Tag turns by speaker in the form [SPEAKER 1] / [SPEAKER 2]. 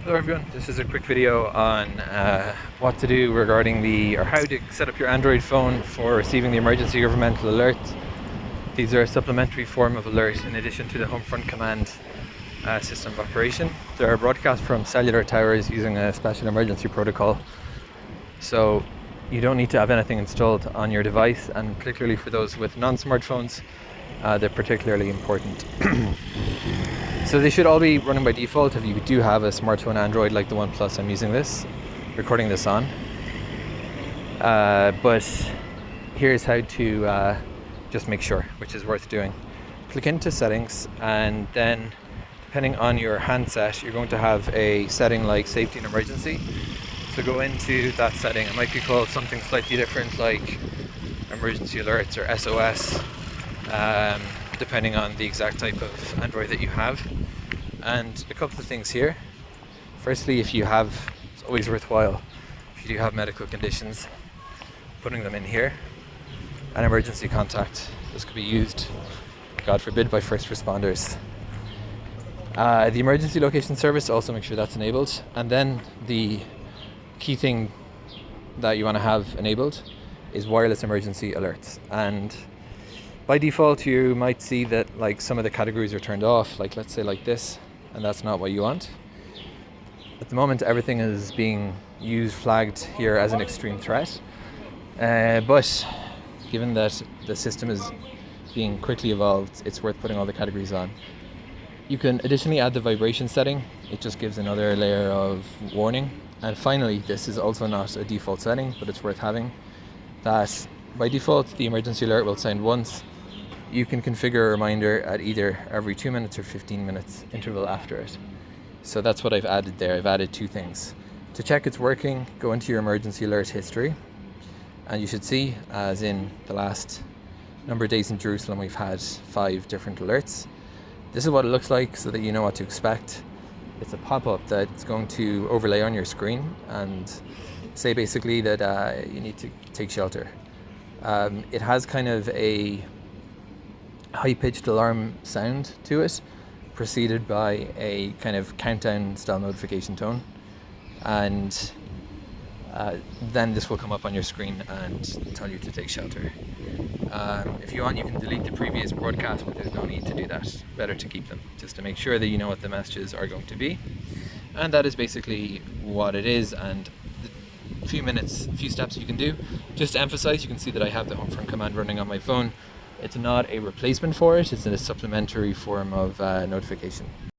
[SPEAKER 1] Hello everyone, this is a quick video on what to do regarding or how to set up your Android phone for receiving the emergency governmental alert. These are a supplementary form of alert in addition to the home front command system of operation. They are broadcast from cellular towers using a special emergency protocol. So you don't need to have anything installed on your device, and particularly for those with non-smartphones, they're particularly important. So they should all be running by default if you do have a smartphone Android like the OnePlus I'm recording this on. But here's how to just make sure, which is worth doing. Click into settings, and then depending on your handset, you're going to have a setting like safety and emergency. So go into that setting. It might be called something slightly different like emergency alerts or SOS, depending on the exact type of Android that you have. And a couple of things here. Firstly, it's always worthwhile, if you do have medical conditions, putting them in here. An emergency contact. This could be used, God forbid, by first responders. The emergency location service, also make sure that's enabled. And then the key thing that you want to have enabled is wireless emergency alerts. And by default, you might see that like some of the categories are turned off, like let's say like this, and that's not what you want. At the moment, everything is being flagged here as an extreme threat. But given that the system is being quickly evolved, it's worth putting all the categories on. You can additionally add the vibration setting. It just gives another layer of warning. And finally, this is also not a default setting, but it's worth having, that by default, the emergency alert will sound once. You can configure a reminder at either every 2 minutes or 15 minutes interval after it. So that's what I've added there. I've added two things. To check it's working, go into your emergency alert history, and you should see, as in the last number of days in Jerusalem, we've had 5 different alerts. This is what it looks like so that you know what to expect. It's a pop-up that's going to overlay on your screen and say basically that you need to take shelter. It has kind of a high-pitched alarm sound to it, preceded by a kind of countdown style notification tone, and then this will come up on your screen and tell you to take shelter. If you want, you can delete the previous broadcast, but there's no need to do that. Better to keep them, just to make sure that you know what the messages are going to be. And that is basically what it is, and a few steps you can do. Just to emphasize, you can see that I have the home front command running on my phone. It's not a replacement for it, it's a supplementary form of notification.